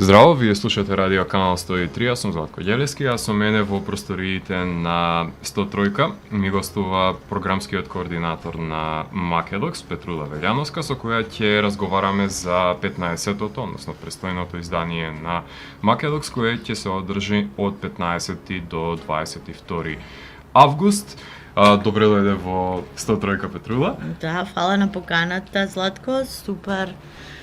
Здраво, вие слушате радио канал 103, јас сум Златко Ѓелески, а со мене во просториите на 103 ми гостува програмскиот координатор на Македокс, Петрула Велјановска, со која ќе разговараме за 15-тото, односно престојното издание на Македокс, кое ќе се одржи од 15 до 22 август. Добре дојде во 103 Петрула. Да, фала на поканата, Златко, супер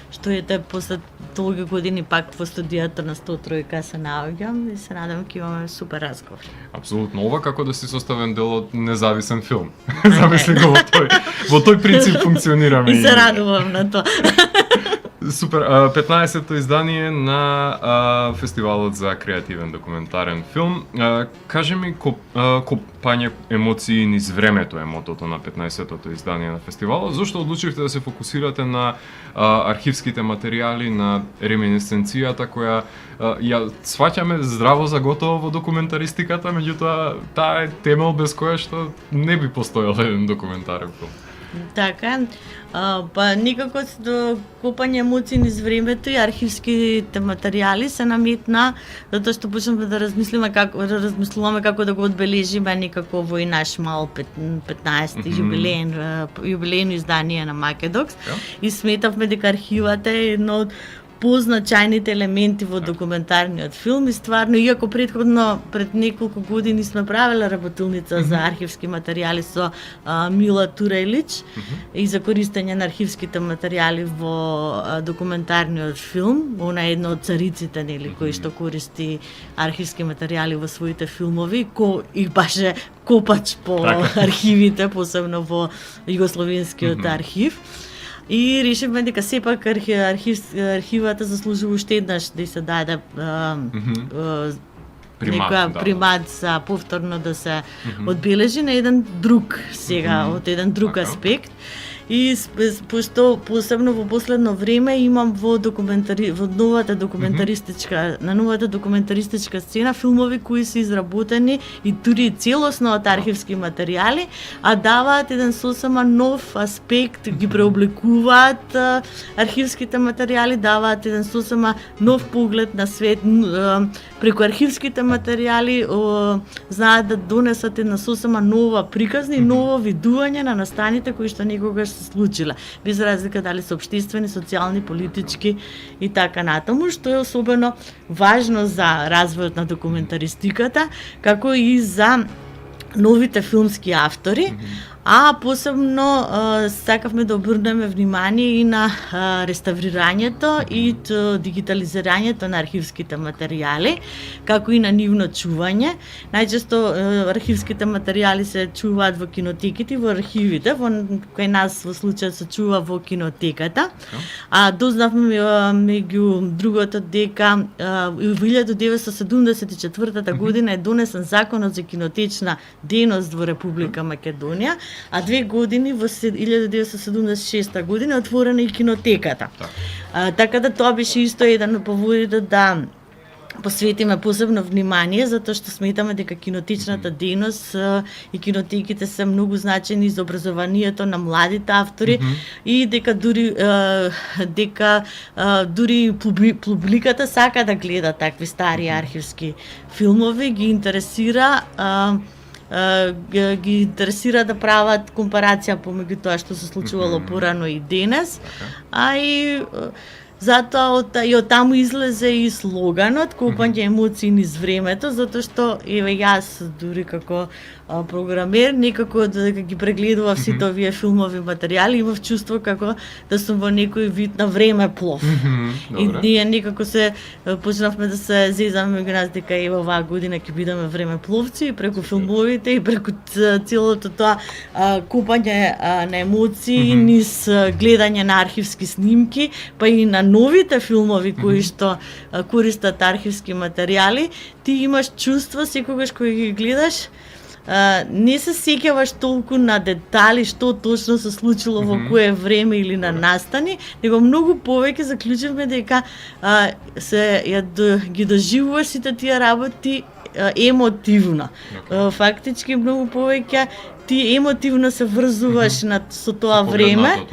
што ете после толку години пак во студијата на 103 се наоѓам и се надам ќе имаме супер разговор. Апсолутно, ова како да си составен дел од независен филм. Замисли го во тој принцип функционираме. И се радувам на тоа. Супер, 15-то издание на фестивалот за креативен документарен филм. Кажи ми, копање емоции низ времето е мотото на 15-тото издание на фестивалот. Зошто одлучивте да се фокусирате на архивските материјали, на реминисценцијата која ја сваќаме здраво за готово во документаристиката, меѓутоа таа е темел без која што не би постојал еден документарен филм. Така, па никако копање емоции низ времето и архивските материјали се наметна затоа што почнавме да размислуваме како да го одбележиме некако во и наш мал 15 јубилејно издание на Македокс и сметавме дека архивата е едно од позначајните елементи во документарниот филм и стварно, иако претходно пред неколку години сме правеле работилница за архивски материјали со Мила Турајлич и за користење на архивските материјали во документарниот филм, она е една од цариците нели кои што користи архивски материјали во своите филмови, и баш копач по архивите, посебно во југословенскиот архив. И решивме дека сепак архивата заслужува уште еднаш да се даде примат за повторно да се одбележи на еден друг од еден друг аспект. И пошто посебно во последно време имам во новата документаристичка сцена филмови кои се изработени и дури целосно од архивски материјали, а даваат еден сосема нов аспект, ги преобликуваат архивските материјали, даваат еден сосема нов поглед на свет преку архивските материјали, знаат да донесат една сосема нова приказна и ново видување на настаните кои што некогаш се случила, без разлика дали се општествени, социјални, политички и така натаму, што е особено важно за развојот на документаристиката, како и за новите филмски автори, а посебно сакавме да обрнеме внимание и на реставрирањето и дигитализирањето на архивските материјали, како и на нивно чување. Најчесто архивските материјали се чуваат во кинотеките и во архивите, кој нас во случајот се чува во кинотеката. А дознавме меѓу другото дека во 1974 година е донесен законот за кинотечна дејност во Република Македонија, а 2 години во 1976 година е отворена и кинотеката. Така да тоа беше исто еден од поводите да посветиме посебно внимание, затоа што сметаме дека кинотечната дејност и кинотеките се многу значени за образованието на младите автори и дека дури публиката сака да гледа такви стари архивски филмови, ги интересира да прават компарација помеѓу тоа што се случувало порано и денес, а и затоа од таму излезе и слоганот копање емоции низ времето, затоа што еве јас дури како програмер некако дека ги прегледував сите овие филмови материјали, имав чувство како да сум во некој вид на времеплов. И ние некако се почнавме да се зезаме меѓу нас дека еве оваа година ќе бидеме времепловци и преку филмовите и преку целото тоа копање на емоции низ гледање на архивски снимки, па и на новите филмови кои што користат архивски материјали, ти имаш чувство секогаш кога ги гледаш, не се сеќаваш толку на детали што точно се случило во кое време или на настани, него многу повеќе заклучивме дека ги доживуваш сите тие работи емотивно. Фактички многу повеќе ти емотивно се врзуваш со тоа време,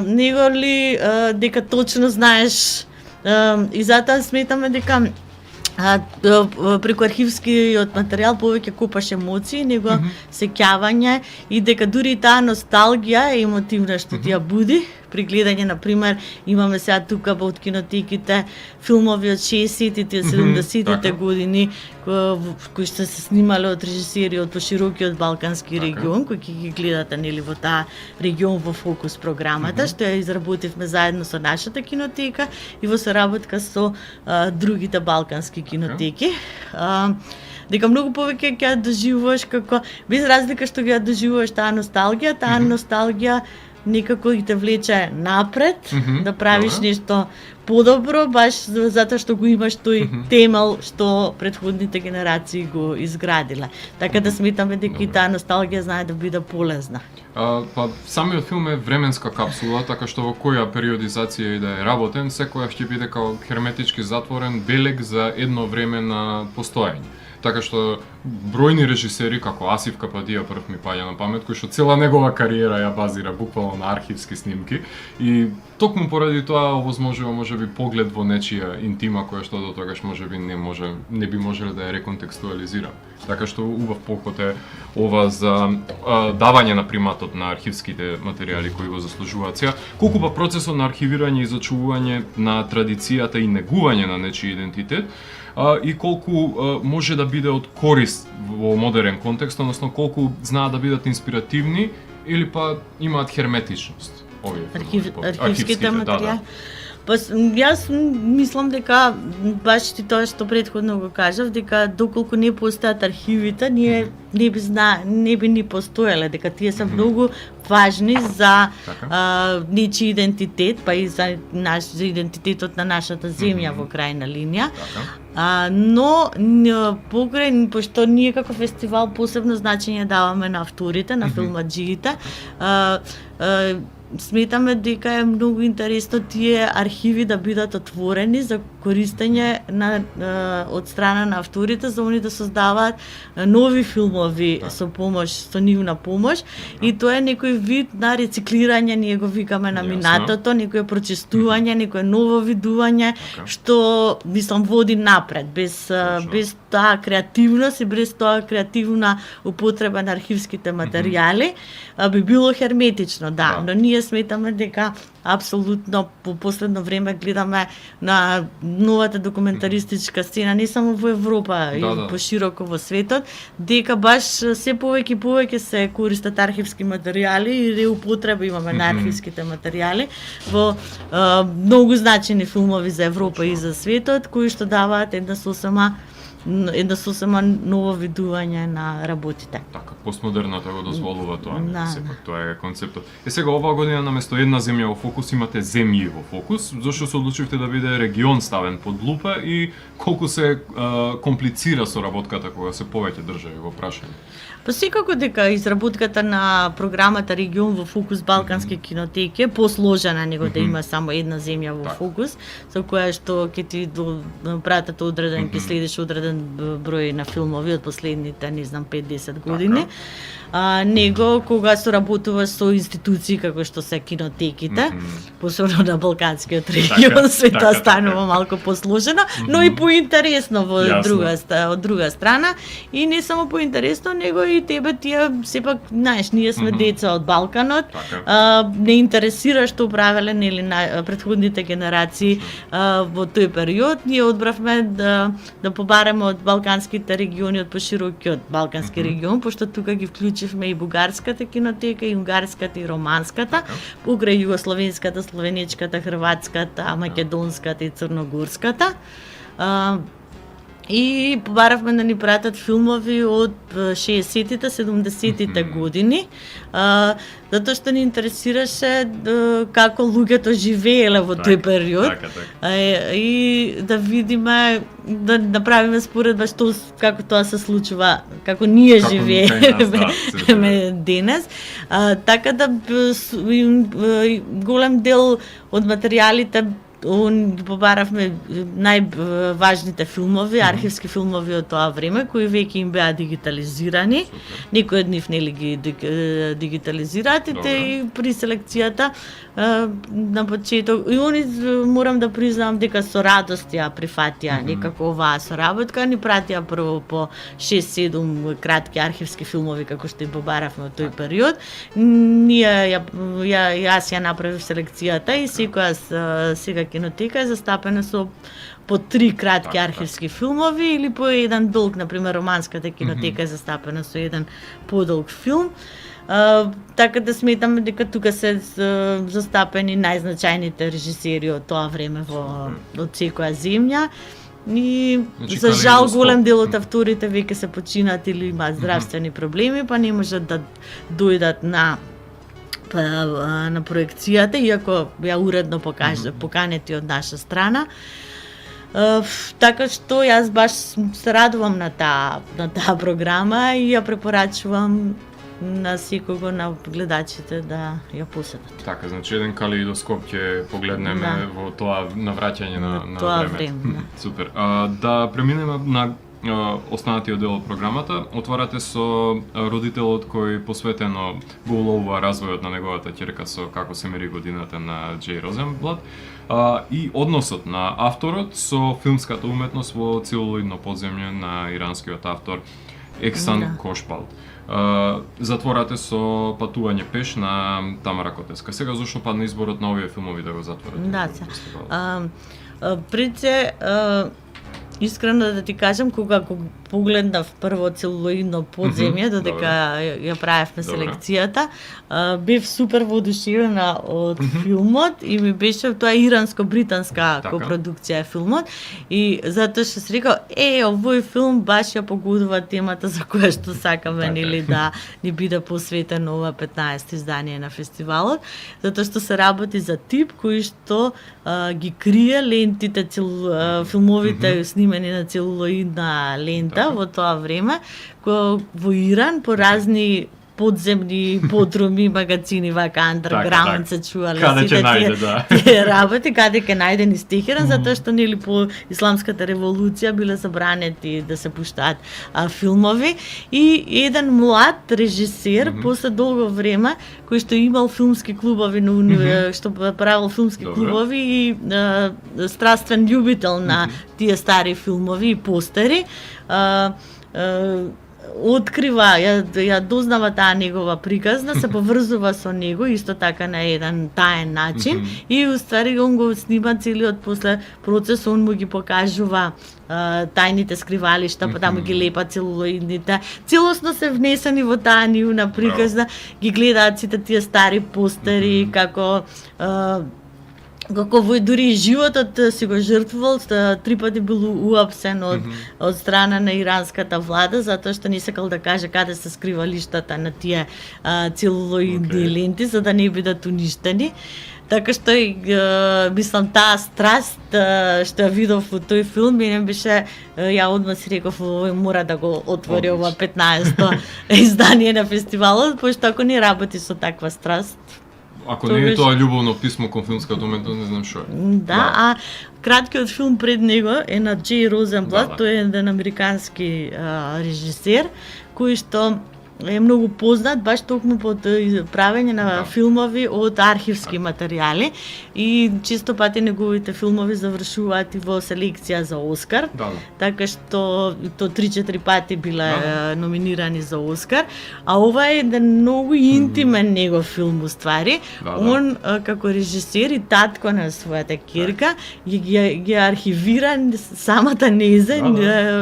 него ли дека точно знаеш И затоа сметаме дека преку архивскиот материјал повеќе купаш емоции, него сеќавање и дека дури и таа носталгија емотивна што ти ја буди при гледање, на пример, имаме сега тука од кинотеките филмови од 60-тите, 70-тите години кои што се снимале од режисери од поширокиот балкански регион, кои ќе ги гледате нели во таа регион во фокус програмата, што ја изработивме заедно со нашата кинотека и во соработка со другите балкански кинотеки. Дека многу повеќе ќе ја доживуваш како, без разлика што ќе ја доживуваш таа носталгија некако и те влече напред, да правиш нешто подобро, баш затоа што го имаш тој темел што претходните генерации го изградиле. Така да сметаме дека и таа носталгија знае да биде полезна. Па самиот филм е временска капсула, така што во која периодизација и да е работен, секоја ќе биде као херметички затворен белег за едно време на постоење. Така што бројни режисери како Асиф Кападија прв ми паѓа на памет, кој што цела негова кариера ја базира буквално на архивски снимки и токму поради тоа овозможува можеби поглед во нечија интима која што до тогаш можеби не би можеле да ја реконтекстуализира. Така што убав поход е ова за давање на приматот на архивските материјали кои го заслужуваат. Сега, колку па процесот на архивирање и зачувување на традицијата и негување на нечи идентитет и колку може да биде од корист во модерен контекст, односно колку знаат да бидат инспиративни или па имаат херметичност овие архивските материјали. Па јас мислам дека баш ти тоа што претходно го кажав, дека доколку не постојат архивите, ние не би ни постоеле, дека тие се многу важни за нечи идентитет, па и за идентитетот на нашата земја во крајна линија. Но покрај, пошто ние како фестивал посебно значење даваме на авторите, на филмаџиите, сметаме дека е многу интересно тие архиви да бидат отворени за користење од страна на авторите, за они да создаваат нови филмови со помош, со нивна помош, и тоа е некој вид на рециклирање, ние го викаме на минатото, некое прочистување, некое ново видување, што мислам води напред, без таа креативност и без тоа креативна употреба на архивските материјали, би било херметично, но ние сметаме дека апсолутно по последно време гледаме на новата документаристичка сцена, не само во Европа, и пошироко во светот, дека баш се повеќе се користат архивски материјали и реупотреба имаме на архивските материјали во многу значени филмови за Европа и за светот, кои што даваат една сосема ново видување на работите. Така, постмодерната го дозволува тоа, сепак тоа е концептот. Сега оваа година наместо една земја во фокус имате земји во фокус, зашто се одлучивте да биде регион ставен под лупа и колку се комплицира соработката кога се повеќе држави во прашање? Па секако дека изработката на програмата Регион во фокус Балкански кинотеки е посложена него да има само една земја во фокус, со која што ќе ти пратат одреден, ќе следиш одреден број на филмови од последните, не знам, 5-10 години. Него кога соработуваш со институции како што се кинотеките, посебно на Балканскиот регион, света станува малку посложено, но и поинтересно од друга страна, и не само поинтересно, него и тебе тие сепак, знаеш, ние сме деца од Балканот, не интересира што правеле нели на претходните генерации во тој период. Ние одбравме да побареме од балканските региони, од поширокиот балкански регион, пошто тука ги вклучивме и бугарската кинотека, и унгарската, и романската, покрај југословенската, словенечката, хрватската, македонската и црногорската. И побаравме да ни пратат филмови од 60-тите, 70-тите години, затоа што ни интересираше како луѓето живееле во тој период, и да видиме, да направиме споредба што како тоа се случува, како ние живееме денес. Така да голем дел од материјалите ги побаравме најважните филмови, архивски филмови од тоа време, кои веќе им беа дигитализирани. Некои од нив нели ги дигитализираат и при селекцијата на почеток. И они, морам да признам дека со радост ја прифатија некако оваа соработка, ни пратија прво по 6-7 кратки архивски филмови како што и побаравме од тој период. Ние јас ја направив селекцијата и секоја сега кинотека е застапена со по 3 кратки архивски филмови или по еден долг, например романската кинотека е застапена со еден подолг филм. Така да сметаме дека тука се застапени најзначајните режисери од тоа време од секоја земја. И за жал голем дел од авторите веќе се починат или имаат здравствени проблеми, па не можат да дојдат на проекцијата, иако ја уредно поканети од наша страна. Така што јас баш се радувам на таа програма и ја препорачувам на секого на гледачите да ја посетат. Така, значи еден калеидоскоп ќе погледнеме во тоа навраќање на тоа време. Супер. Да преминеме на останатиот дел од програмата. Отварате со родителот кој посветено го уловува развојот на неговата ќерка со Како се мери годината на Џеј Розенблат и односот на авторот со филмската уметност во целулоидно подземје на иранскиот автор Ексан Кошпалт. Затворате со Патување пеш на Тамара Котеска. Сега зошто падна изборот на овие филмови да го затворите? Да, пред се искрено да ти кажам, кога го погледнав прво целулоидно подземје, додека ја правевме селекцијата, бев супер воодушевена од филмот и ми беше тоа иранско-британска копродукција филмот и затоа што се рекол, овој филм баш ја погодува темата за која што сакаме нели да ни биде посветено ова 15 издание на фестивалот, затоа што се работи за тип кој што ги крие лентите, филмовите снимени на целулоидна лента во тоа време, во Иран по разни подземни подруми, магазини, вака андерграунд се чувале сите тие работи, каде ќе најде низ Техеран, затоа што нели по исламската револуција биле забранети да се пуштаат филмови и еден млад режисер после долго време кој што имал филмски клубови на што правил филмски клубови и страствен љубител на тие стари филмови и постери, открива, ја дознава таа негова приказна, се поврзува со него исто така на еден таен начин и уствари он го снима целиот после процес, он му ги покажува тајните скривалишта, па таму ги лепа целулоидните. Целосно се внесени во таа нивна приказна, ги гледаат сите тие стари постери, како во дури животот си го жртвувал, 3 пати бил уапсен од страна на иранската влада, затоа што не сакал да каже каде се скривалиштата на тие целулоидни ленти, за да не бидат уништени. Така што мислам таа страст што ја видов во тој филм, мене беше, ја одма си реков, овој мора да го отвори ова 15-то издание на фестивалот, пошто ако не работи со таква страст. Ако не е тоа љубовно писмо кон филмската уметност, не знам што е. Да, а краткиот филм пред него е на Џеј Розенблат, тој е еден американски режисер, кој што е многу познат баш токму по правење на филмови од архивски материјали и често пати неговите филмови завршуваат и во селекција за Оскар. Така што то 3-4 пати биле номинирани за Оскар, а ова е еден многу интимен негов филм уствари. Он како режисер и татко на својата ќерка ги архивира самата неза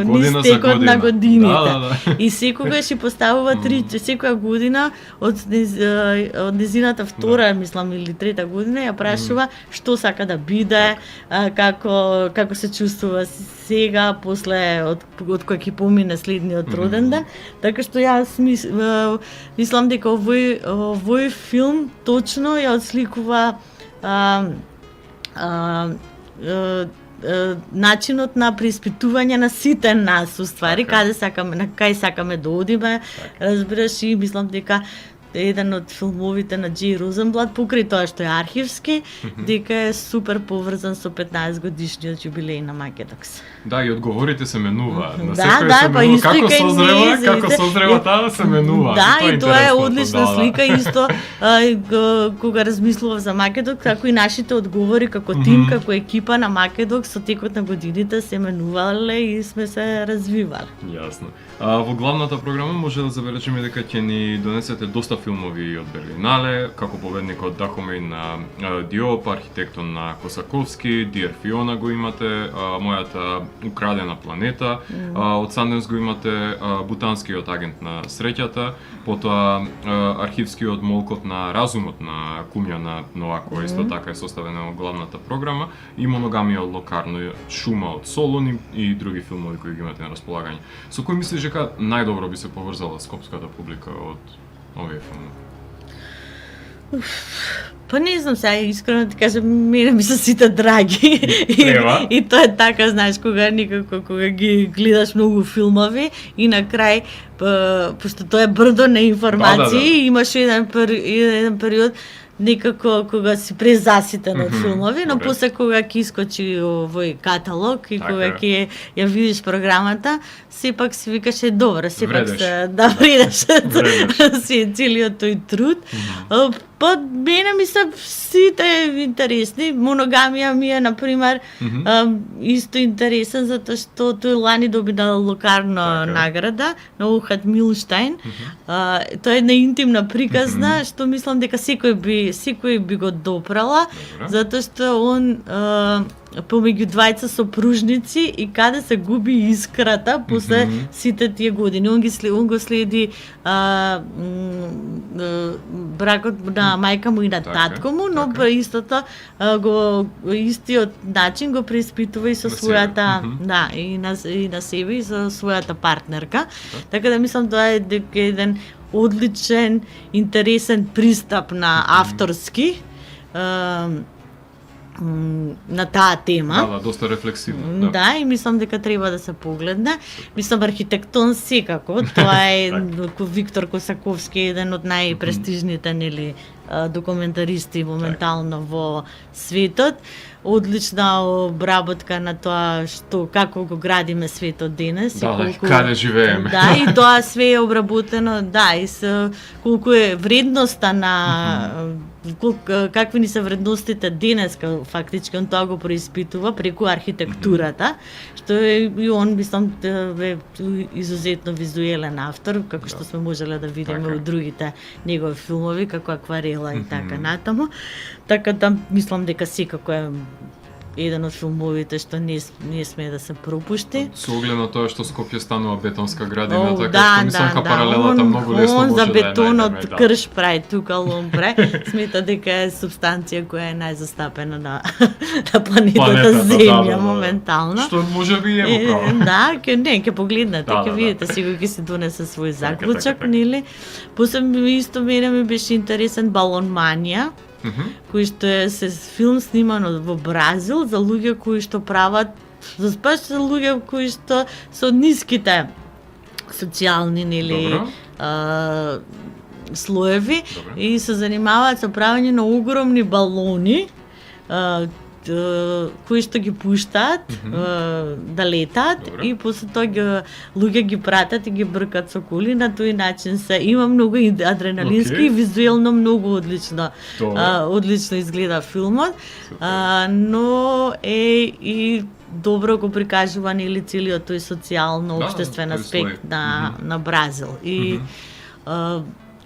низ текот на годините. И секогаш си поставува секоја година од незината втора, мислам, или трета година ја прашува што сака да биде, како се чувствува сега после од кога ќе помине следниот роден ден. Така што јас мислам дека овој филм точно ја отсликува начинот на преиспитување на сите нас, уствари, каде сакаме да одиме, разбираш, и мислам дека еден од филмовите на Джей Розенблат, покрај тоа што е архивски, дека е супер поврзан со 15 годишниот јубилеј на Македокс. Да, и одговорите се менуваат. На Да, секој да, се па менува. исто и кај низ, Како созрева таа се менува. Да, и тоа е интересното, одлична да, да. слика исто кога размислував за Македокс, како и нашите одговори како тим, како екипа на Македокс со текот на годините се менувале и сме се развивале. Јасно. Во главната програма може да забележиме дека ќе ни донесете доста филмови од Берлинале, како победникот Дахомеј на Диоп, архитектон на Косаковски, Диер Фиона го имате, мојата украдена планета, од Санденс го имате бутанскиот агент на среќата, потоа архивскиот молкот на разумот на Кумјана Ноа, која исто така е составена во главната програма, и Моногамија од Локарно, Шума од Солун и други филмови кои ги имате на располагање. Со кој мислиш дека најдобро би се поврзала скопската публика од овие филмови? Па не знам сега, искрено ти кажам, мене ми се сите драги. Треба. И тоа е така, знаеш, кога ги гледаш многу филмови и на крај, пошто тоа е брдо на информации, имаш еден период некако кога си презаситен од филмови, но после кога ќе искочи овој каталог и кога ќе ја видиш програмата, сепак си викаш добро, сепак се вредеш си целиот тој труд. Па мене ми се сите интересни. Моногамија ми е, например, исто интересен, затоа што тој лани добина Локарно награда на Ухат Милштайн. Тоа е една интимна приказна, што мислам дека секој би го допрала, затоа што он помеѓу двајца сопружници и каде се губи искрата после сите тие години. Он го следи бракот на мајка му и на татко му, но истото истиот начин го преиспитува и со својата, да, и на себе и со својата партнерка. Така да мислам тоа е еден одличен, интересен пристап на авторски на таа тема. Да, доста рефлексивно. Да, и мислам дека треба да се погледне. Мислам архитектон секако, тоа е Виктор Косаковски, еден од најпрестижните нели документаристи моментално во светот. Одлична обработка на тоа како го градиме светот денес. Да, каде живееме. Да, и тоа све е обработено, да, и колку е вредноста на какви ни се вредностите денеска, фактички он тоа го преиспитува преку архитектурата, што е и он, мислам, е изузетно визуелен автор, како што сме можеле да видиме од другите негови филмови, како Акварела и така натаму. Така да мислам дека секако е еден од филмовите што не смее да се пропушти. Со оглед на тоа што Скопје станува бетонска градина, така што мислам паралелата многу лесно може да за бетонот крш прави тука ломбре, смета дека е субстанција која е најзастапена на планетата Земја моментално. Што може би е во право. Да, ќе погледнете, ќе видите, сигурно ќе се донесе свој заклучок, нели? После исто мене ми беше интересен Балон Манија, кој што е филм сниман во Бразил за луѓе кои што прават, за луѓе кои што со ниските социјални нели слоеви и се занимаваат со правење на огромни балони кои што ги пуштаат да летаат и после тоа луѓе ги пратат и ги бркат со коли. На тој начин има многу адреналински и визуелно многу одлично изгледа филмот, но е и добро го прикажува нели целиот тој социјално општествен аспект на Бразил. И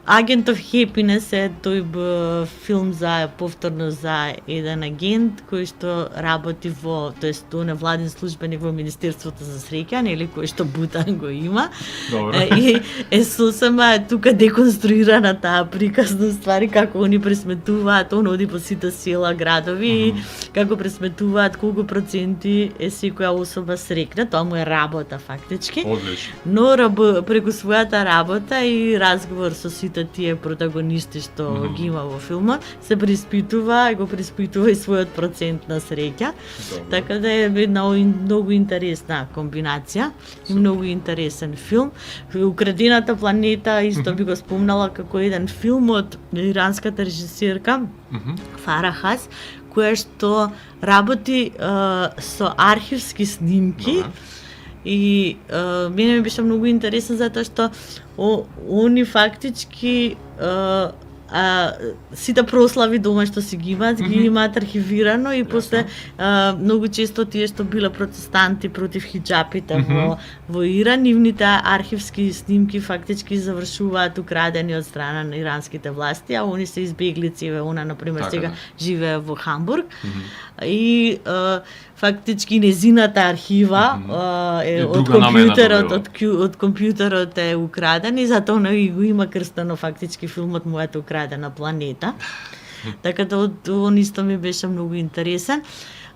Agent of Happiness е тој филм повторно за еден агент кој што работи тоест он е владен службеник во Министерството за среќа, нели, кој што Бутан го има. И е сосема тука деконструирана таа приказна ствари како они пресметуваат, он оди по сите села, градови и како пресметуваат колку проценти е секоја особа среќна, тоа му е работа фактички. Одлично. Но преку својата работа и разговор со сите сите тие протагонисти што ги има во филмот, се приспитува и го приспитува и својот процент на среќа. Така да е една многу интересна комбинација и многу интересен филм. Украдената планета исто би го спомнала како еден филм од иранската режисерка Фара Хас, која што работи со архивски снимки. И мене ми беше многу интересно затоа што они фактички сите прослави дома што си ги имаат архивирано и после многу често тие што биле протестанти против хиџапите во Иран, нивните архивски снимки фактички завршуваат украдени од страна на иранските власти, а они се избеглици, она например сега живее во Хамбург. И фактички незината архива е од компјутерот е украден и затоа го има крстено фактички филмот Мојата украдена планета. Така да он исто ми беше многу интересен.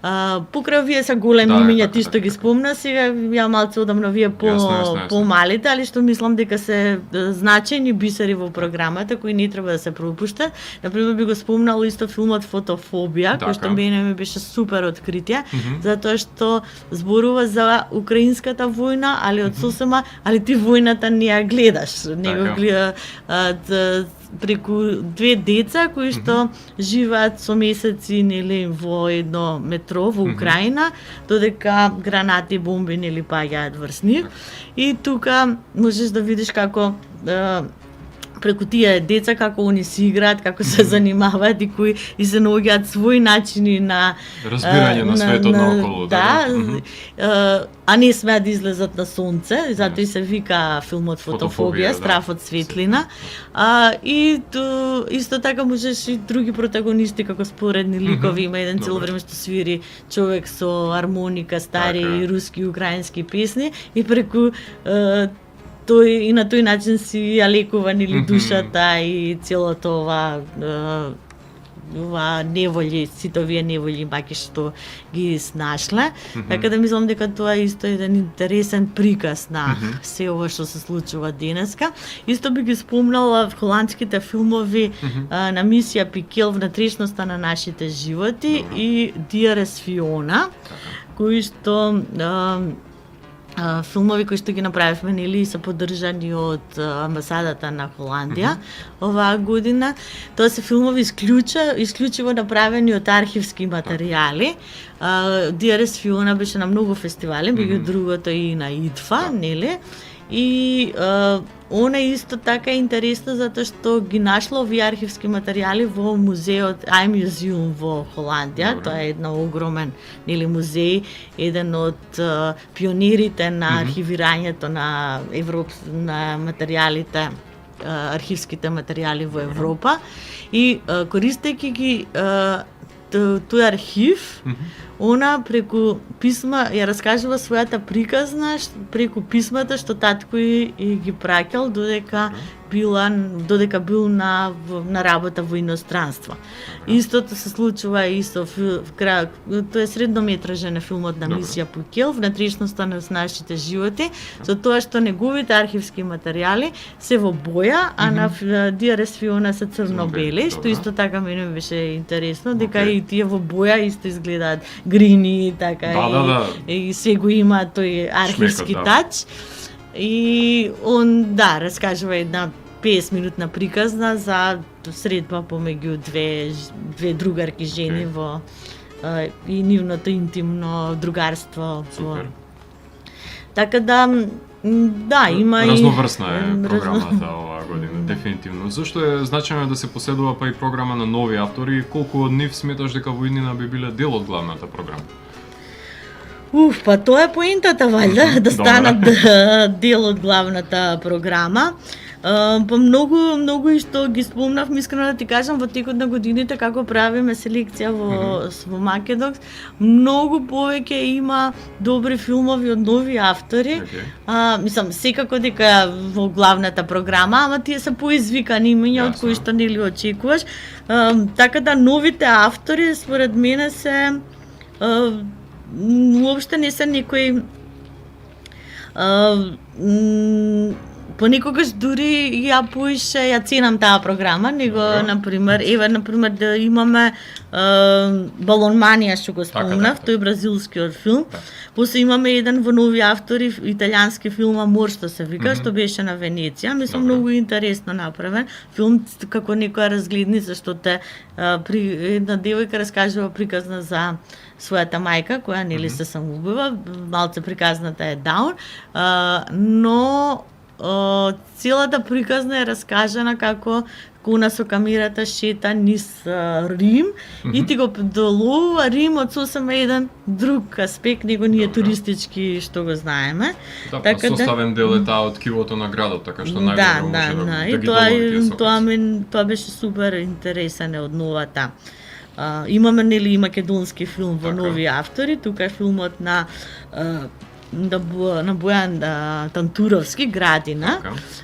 Покрај вие се големи имиња, ти што ги спомна, сега ја малце одам на вие помалите, али што мислам дека се значајни бисери во програмата кои не треба да се пропуштат. Например би го спомнала исто филмот Фотофобија, кој што мене ми беше супер откритие, затоа што зборува за украинската војна, али од сосема, али ти војната не ја гледаш, него гледа преку две деца кои што живеат со месеци нели во едно метро во Украина, додека гранати и бомби нели паѓаат врз нив. И тука можеш да видиш како преку тие деца како они си играат, како се занимаваат и кои и се наоѓаат своји начини на разбирање на светот наоколу. А не смеат да излезат на сонце, затоа и се вика филмот Фотофобија, страв од светлина. И исто така можеш и други протагонисти како споредни ликови, има еден цело време што свири човек со армоника, стари руски и украински песни и преку тој и на тој начин си ја лекува нели душата и целото ова неволји, сите овие неволји баки што ги снашле. Така да мислам дека тоа е исто еден интересен приказ на се ова што се случува денеска. Исто би ги спомнала холандските филмови на мисија Пикел, внатрешноста на нашите животи и Диарес Фиона, кои што филмови кои што ги направивме нели се поддржани од амбасадата на Холандија оваа година. Тоа се филмови исклучиво направени од архивски материјали. Диарес Фиона беше на многу фестивали, меѓу другото и на ИДФА, нели? И она исто така е интересно затоа што ги нашла овие архивски материјали во музеот iMuseum во Холандија. Тоа е еден огромен нели музеј, еден од пионерите на архивирањето на на материјалите, архивските материјали во Европа. И користејќи ги тој архив, она преку писма ја раскажува својата приказна преку писмата што татко и ги праќал додека бил на работа во иностранство. Истото се случува исто тоа е среднометражен филмот на мисија Пикел, внатрешноста на нашите животи, со тоа што неговите архивски материјали се во боја, а на Диарес Фиона се црно-бели, што исто така мене беше интересно, дека и тие во боја исто изгледаат грини, така и се го има тој архивски тач. И он, раскажува една 50-минутна приказна за средба помеѓу две другарки жени во и нивното интимно другарство. Така да, има и разноврсна е програмата оваа година, дефинитивно. Зошто е значајно да се поседува па и програма на нови автори и колку од нив сметаш дека во иднина би биле дел од главната програма? Па тоа е поентата, валјда, да станат дел од главната програма. Па многу и што ги спомнав, искрено да ти кажам, во текот на годините како правиме селекција во Македокс, многу повеќе има добри филмови од нови автори. Мислам, секако дека во главната програма, ама тие се поизвикани имиња од кои што нели очекуваш. Така да новите автори според мене се уопште не се некои Понекогаш дури ја поише, ја ценам таа програма, него например да имаме Балонманија што го спомнав, така. тој бразилскиот филм. После имаме еден во Нови автори, италијански филм Амор што се вика, што беше на Венеција. Мислам Добро. многу интересно направен. Филм како некоја разгледница што те една девојка раскажува приказна за својата мајка која нели се самоубива, малце приказната е даун, но целата приказна е раскажана како Куна со камерата шета низ Рим и ти го доловува Римот сосема еден друг аспект, него ние Добро. туристички што го знаеме. Да, Така да- составен дел е таа од кивото на градот, така што најдобро Да, може да и ги долови тие тоа беше супер интересен од новата. Имаме нели и македонски филм во Така. Нови автори, тука е филмот на Бојан Тантуровски, Градина,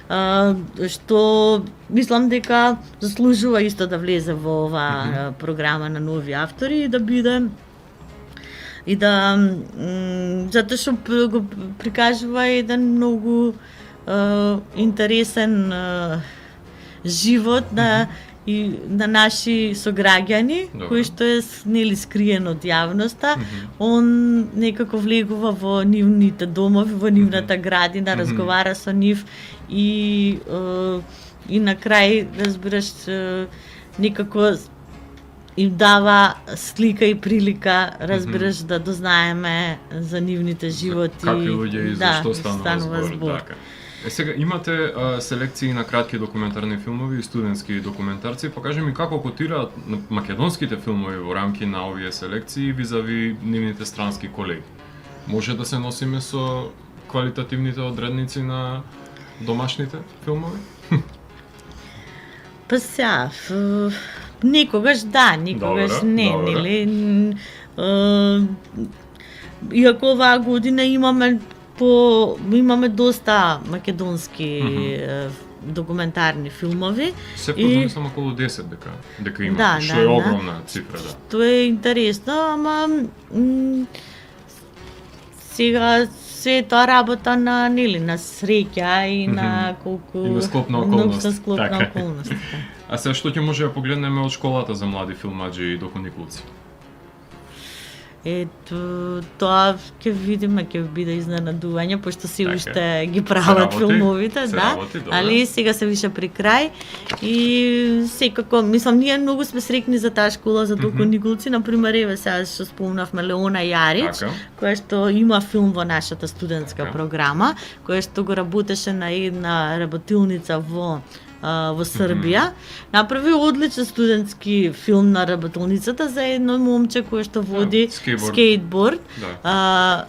Така. што мислам дека заслужува исто да влезе во ова програма на Нови автори и да биде затоа што го прикажува еден многу интересен живот на наши сограѓани, Добро. кој што е нели скриен од јавноста. Он некако влегува во нивните домови, во нивната градина, разговара со нив и на крај разбираш некако им дава слика и прилика, разбираш, да дознаеме за нивните животи. Какви луѓе и за што станува збор. збор. Така. Сега имате селекции на кратки документарни филмови и студентски документарци. Покажи ми како котираат македонските филмови во рамки на овие селекции визави нивните странски колеги. Може да се носиме со квалитативните одредници на домашните филмови? Па сега, никогаш да, никогаш Добро, не, добро. нели? Иако оваа година имаме доста македонски документарни филмови. Се И- познам само околу 10 дека има, Да, што да, е да. огромна цифра, да. Тоа е интересно, ама сега се тоа работа на нели на среќа и на колку И на склопна околност. На склопна Така. околност. А сега што ќе може да погледнеме од школата за млади филмаџи и докуникулци? Ето, тоа ќе видиме, ќе биде изненадување, пошто се Така. уште ги Се прават работи, филмовите, се да. работи, добро. Али сега се више при крај и секако, мислам, ние многу сме срекни за таа школа за докуникулци, например, еве сега што спомнавме Леона Јарич, Така. која што има филм во нашата студентска Така. програма, која што го работеше на една работилница во Србија. Направи одличен студентски филм на работилницата за едно момче кое што води скейтборд. Да.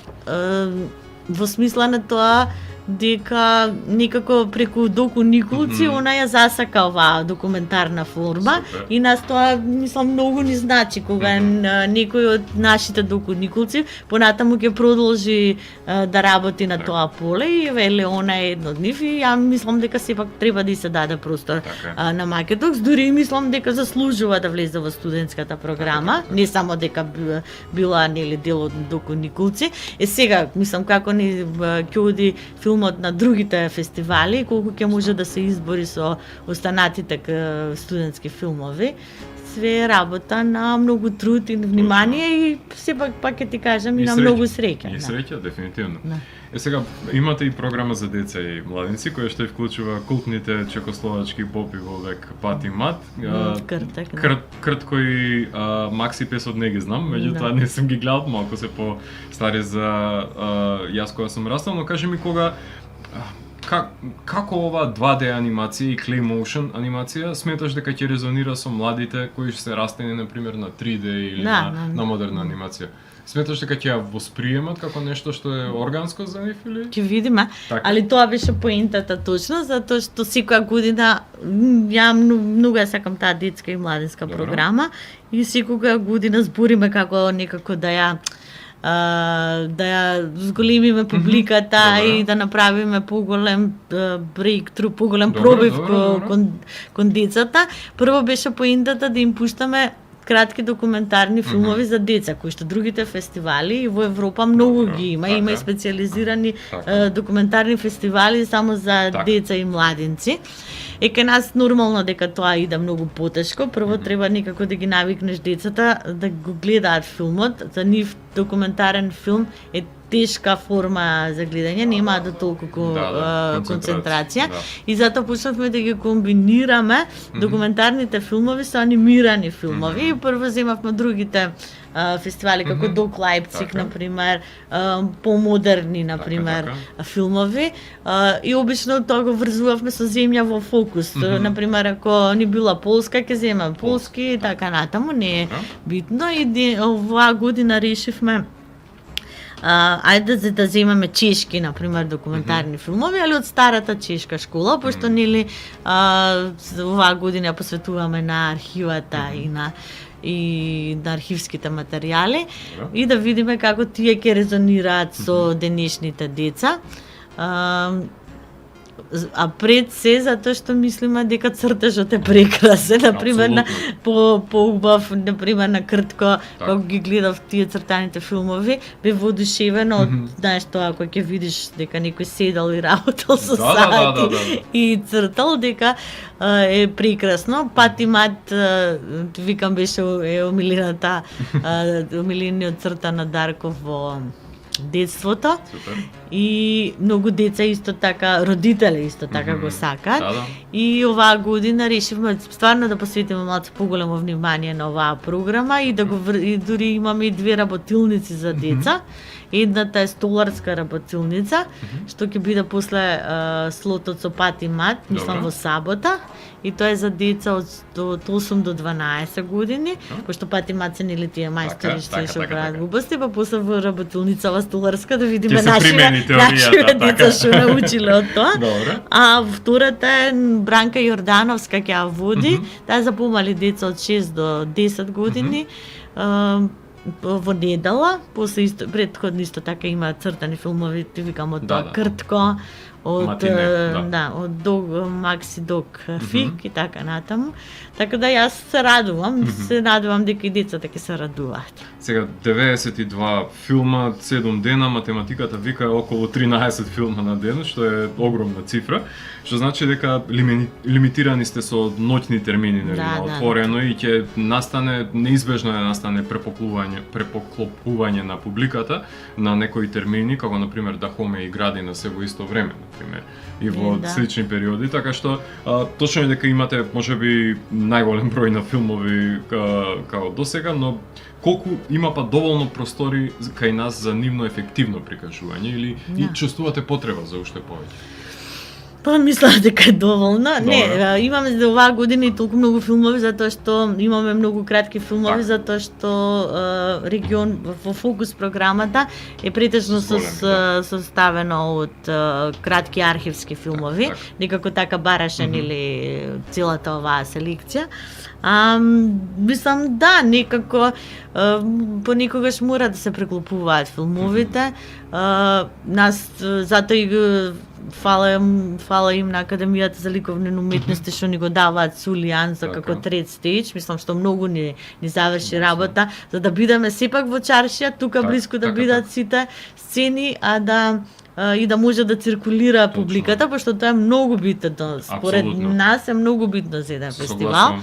Во смисла на тоа дека некако преку докуникулци она ја засака оваа документарна форма. Супер. И нас тоа мислам многу ни значи кога некој од нашите докуникулци понатаму ќе продолжи да работи на Така. тоа поле и еве Леона е едно од нив и ја мислам дека сепак треба да и се даде простор Така. на Македокс, дури и мислам дека заслужува да влезе во студентската програма, Така. не само дека била нели дел од докуникулци. Сега мислам како ни ќе оди филмот на другите фестивали, колку ќе може да се избори со останатите студентски филмови. Све е работа на многу труд и внимание и сепак пак ќе ти кажам и на многу среќа. И среќа, дефинитивно. Да. Сега имате и програма за деца и младинци која што вклучува култните чекословачки попи во век Пат и Мат. Кртек, да. Кртко и Макси Песот не ги знам, меѓутоа не сум ги гледал, малку се по стари за јас кога сум растал, но кажи ми кога како ова 2D анимација и clay motion анимација сметаш дека ќе резонира со младите кои се растени на пример на 3D или на модерна анимација? Сметаш дека ќе ја восприемат како нешто што е органско за нив или? Ќе видиме, Така. али тоа беше поентата точно, затоа што секоја година ја многу ја сакам таа детска и младинска Добро. програма и секоја година збориме како некако да ја зголемиме публиката Добро. и да направиме поголем breakthrough, поголем Добро, пробив добро. кон децата. Прво беше поентата да им пуштаме кратки документарни филмови за деца, кои што другите фестивали и во Европа многу Добро, ги има. така Има е. и специализирани Така. документарни фестивали само за Така. деца и младинци. Кај нас нормално дека тоа иде многу потешко. Прво треба некако да ги навикнеш децата да го гледаат филмот. За нив документарен филм е тешка форма за гледање, нема да толку концентрација. Да. И затоа почнавме да ги комбинираме документарните филмови со анимирани филмови. И прво земавме другите фестивали, како Док Лајпциг, Така. например, помодерни, например, филмови. И обично тоа го врзувавме со земја во фокус. Например, ако ни била Полска, ќе земам полски и така натаму, не е Добро. битно. И оваа година решивме ајде да земаме чешки, например, документарни филмови, али од старата чешка школа, пошто нели оваа година посветуваме на архивата и на архивските материјали и да видиме како тие ќе резонираат со денешните деца. А пред се затоа што мислиме дека цртежот е прекрасен, например поубав, например на Кртко, кога ги гледав тие цртаните филмови, бе воодушевено од знаеш тоа кога ќе видиш дека некој седел и работел со сати и цртал, дека е прекрасно. Пат и мат, викам, беше омилената омилениот црта на Дарков во детството. Супер. И многу деца исто така, родители исто така го сакаат. И оваа година решивме стварно да посветиме малку поголемо внимание на оваа програма и да го и дури имаме и две работилници за деца. Едната е столарска работилница, што ќе биде после слотот со Пат и мат, мислам во сабота. И тоа е за деца од 8 до 12 години, пошто Пат и мат се нели тие мајстори што прават глупости, па после во работилницава столарска да видиме нашите деца што научиле од тоа. А втората е Бранка Јордановска ќе ја води, таа е за помали деца од 6 до 10 години. Во недела, после исто, предходно исто така има цртани филмови, ти викам од Кртко, од од Дог Макси Дог Фик и така натаму. Така да јас се радувам дека и децата ќе се радуваат. Сега 92 филма, 7 дена, математиката вика е околу 13 филма на ден, што е огромна цифра, што значи дека лимитирани сте со ноќни термини на отворено и ќе настане неизбежно да настане препоклопување на публиката на некои термини, како на пример Дахоме и Градина се во исто време, на пример, и во слични периоди, така што точно е дека имате можеби најголем број на филмови како досега, но колку има па доволно простори кај нас за нивно ефективно прикажување или и чувствувате потреба за уште повеќе? Па мислам дека е доволно. Не, имаме за оваа година и толку многу филмови затоа што имаме многу кратки филмови затоа што регион во фокус програмата е претежно составено од кратки архивски филмови, некако така бараше или целата оваа селекција. Мислам некако понекогаш мора да се преклопуваат филмовите. Нас затоа и фала им на Академијата за ликовни уметности што ни го даваат Сулијан за како трет стејдж. Мислам што многу ни заврши работа за да бидеме сепак во чаршија, тука блиску да бидат сите сцени, а да и да може да циркулира публиката, пошто тоа е многу битно. Според нас е многу битно за еден фестивал.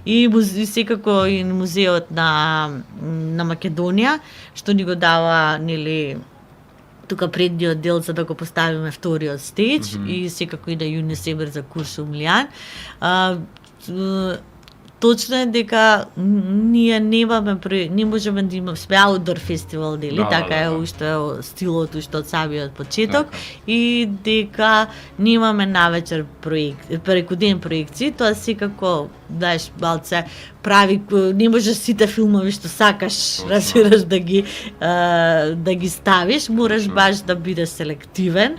И секако и музеот на Македонија што ни го дава нели тука предниот дел за да го поставиме вториот стејдж и секако и да ЮНИСЕМЕР за Куршум Лијан. Точно е дека ние не можеме да имаме сме аутдор фестивал, дели, така е уште стилот уште од самиот почеток и дека немаме навечер преку ден проекции, тоа секако знаеш балце прави, не можеш сите филмови што сакаш, разбираш да ги ставиш, мораш баш да бидеш селективен.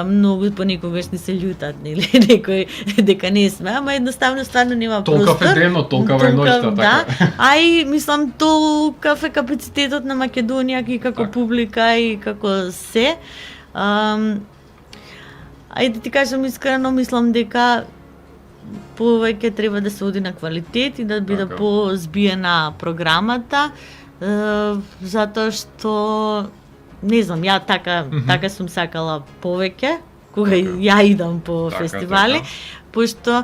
Многу понекогаш не се љутат, нели, некои дека не сме, ама едноставно стварно нема простор. Толкав е денот, толкава е ноќта, така. А и мислам толкав е капацитетот на Македонија и како публика и како се. Ајде ти кажам искрено, мислам дека повеќе треба да се оди на квалитет и да биде Така. позбиена програмата, затоа што не знам, ја така сум сакала повеќе кога Така. ја идам по Така, фестивали, пошто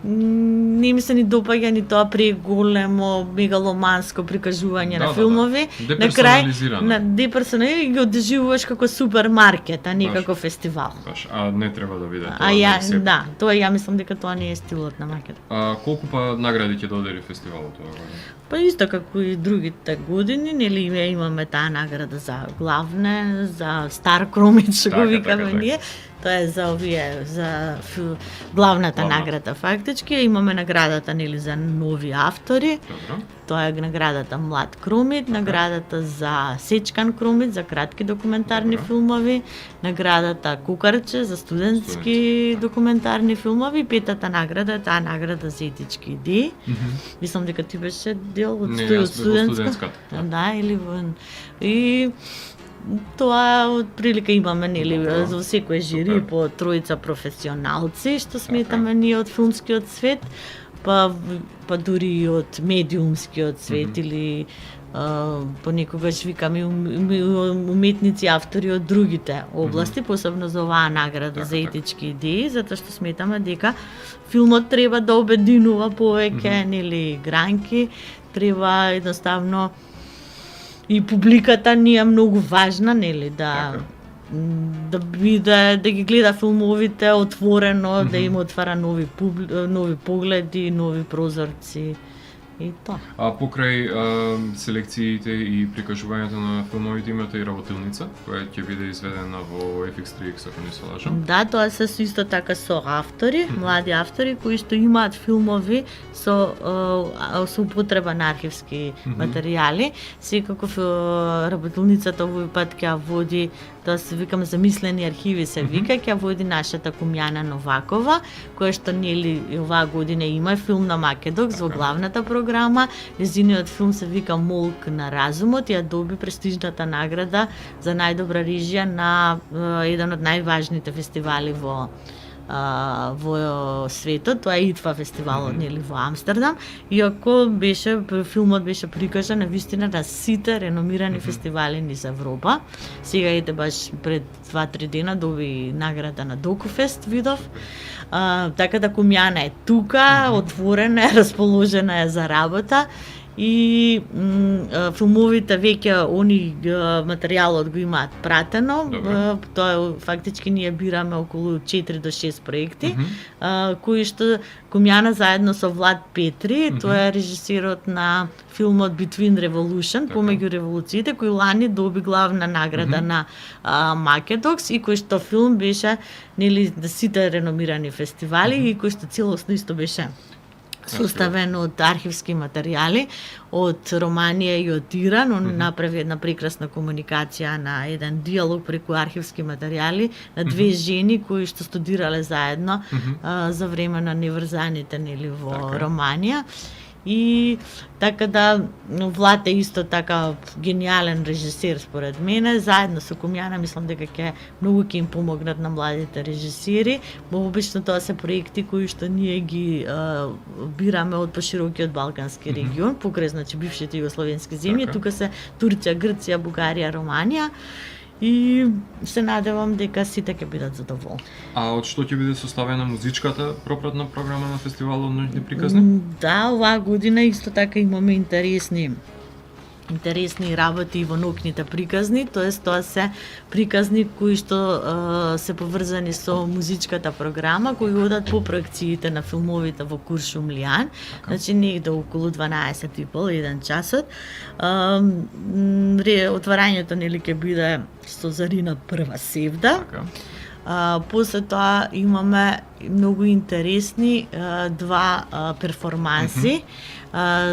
не ми се ни допаѓа ни тоа преголемо мегаломанско прикажување на филмови. На крај деперсонализирано и ги одживуваш како супермаркет, а не Баш. како фестивал. Баш, а не треба да биде тоа. А ја, не е сепак. да, тоа ја мислам дека тоа не е стилот на Македонија. Колку па награди ќе додели фестивалот оваа година? Па исто како и другите години, нели имаме таа награда за главне, за стар кромит, што го викаме ние. Тоа е за овие главната награда фактички. Имаме наградата нели за нови автори. Добро. Тоа е наградата Млад Кромит, наградата за Сечкан Кромит за кратки документарни филмови, наградата Кукарче за студентски документарни филмови, петата награда е таа награда за етички идеи. Мислам дека ти беше дел од студентската. Да, или и тоа отприлика имаме нели за секој жири по тројца професионалци што сметаме ние од филмскиот свет, па дури и од медиумскиот свет или понекогаш викаме уметници автори од другите области, посебно за оваа награда за етички идеи, затоа што сметаме дека филмот треба да обединува повеќе нели гранки, треба едноставно и публиката ни е многу важна, нели, да биде, да ги гледа филмовите отворено, да им отвара нови погледи, нови прозорци и тоа. А покрај селекциите и прикажувањето на филмовите имате и работилница, која ќе биде изведена во FX3X, ако не се лажам. Да, тоа се исто така со автори, млади автори кои што имаат филмови со употреба на архивски материјали. Секако работилницата овој пат ќе води, тоа се викам замислени архиви се вика, ќе води нашата Кумјана Новакова, која што нели оваа година има филм на Македокс во главната програма. Незиниот филм се вика Молк на разумот и ја доби престижната награда за најдобра режија на еден од најважните фестивали во светот, тоа е ИТФА фестивалот нели во Амстердам, иако филмот беше прикажан на вистина на сите реномирани фестивали низ Европа. Сега ете баш пред 2-3 дена доби награда на Докуфест видов. Така да Кумјана е тука, отворена е, расположена е за работа. И филмовите веќе материјалот го имаат пратено. Тоа е фактички ние бираме околу 4 до 6 проекти, кои што Кумјана заедно со Влад Петри, тоа е режисерот на филмот Between Revolution, помеѓу револуциите, кој лани доби главна награда на Македокс и кој што филм беше нели на сите реномирани фестивали и кој што целосно исто беше составен од архивски материјали, од Романија и од Иран. Он направи една прекрасна комуникација на еден диалог преку архивски материјали на две жени кои што студирале заедно за време на неврзаните нели во Романија. И така да Влад е исто така гениален режисер според мене, заедно со Кумјана мислам дека многу ќе им помогнат на младите режисери. Обично тоа се проекти кои што ние ги бираме од поширокиот балкански регион, покрај значи бившите југословенски земји, тука се Турција, Грција, Бугарија, Романија. И се надевам дека сите ќе бидат задоволни. А од што ќе биде составена музичката пропратна програма на фестивалот Ноќни приказни? Да, оваа година исто така имаме интересни работи во ноќните приказни, тоест тоа се приказни кои што се поврзани со музичката програма, кои одат по проекциите на филмовите во Куршум Лијан, значи негде околу 12:30-1 часот. Отварањето нели ќе биде со Зарина прва севда. После тоа имаме многу интересни два перформанси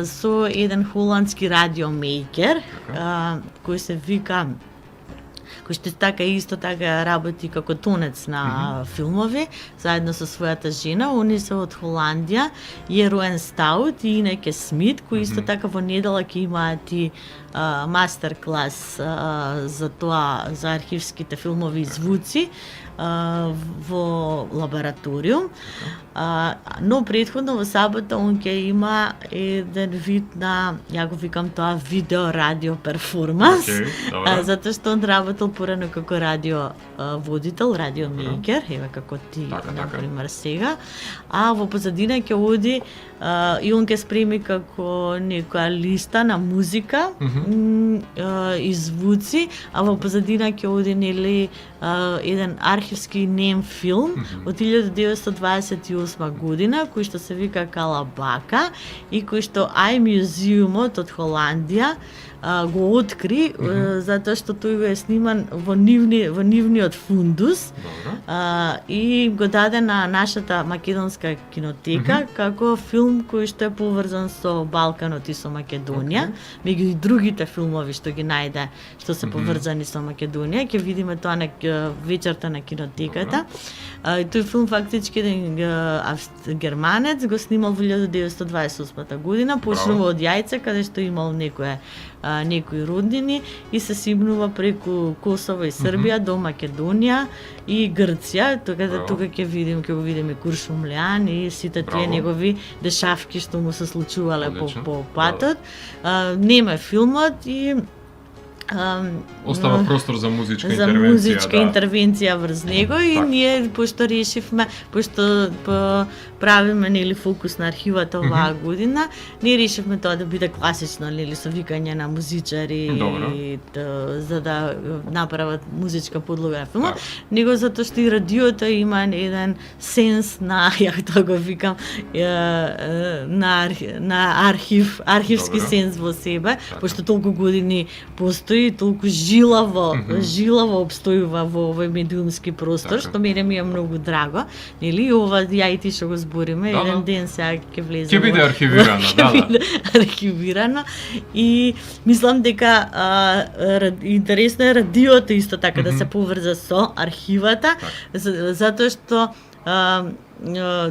со еден холандски радиомейкер кој се вика кој што исто така работи како тонец на филмови, заедно со својата жена. Они се од Холандија, Jeroen Stout и Ineke Smit, кои исто така во недела ќе имаат и мастер клас за тоа, за архивските филмови и звуци во лабораториум. Но предходно во сабота он ќе има еден вид на, ја го викам тоа, видео радио перформанс, затоа што он работел порано како радио водител, радио мейкер, еве како ти, например, сега. А во позадина ќе оди и он ќе спреми како некоја листа на музика и звуци, а во позадина ќе оди нели еден архивски нем филм од 1928 година, кој што се вика Калабака и кој што iMuseumот од Холандија го откри, затоа што тој го е сниман во нивниот фундус и го даде на нашата македонска кинотека како филм кој што е поврзан со Балканот и со Македонија, меѓу и другите филмови што ги најде, што се поврзани со Македонија. Ќе видиме тоа на вечерта на кинотеката. Тој филм фактички еден германец го снимал во 1928 година, почнува од Јајце, каде што имал некои роднини и се симнува преку Косово и Србија до Македонија и Грција. Тука ќе го видиме Куршумлијан и сите тие негови дешавки што му се случувале по патот. Нема филмот и остава простор за музичка интервенција врз него и ние пошто решивме, пошто правиме нели фокус на архивата оваа година, ние решивме тоа да биде класично, нели со викање на музичари за да направат музичка подлога на филмот, него затоа што и радиото има еден сенс на, ја тоа го викам, на архивски сенс во себе, пошто толку години постои, толку жилаво обстојува во овој медиумски простор, што мене ми е многу драго, нели? Ова ја и ти што го збориме, еден ден сега ќе влезе. Ќе биде архивирано, архивирано и мислам дека интересно е радиото исто така да се поврза со архивата, затоа што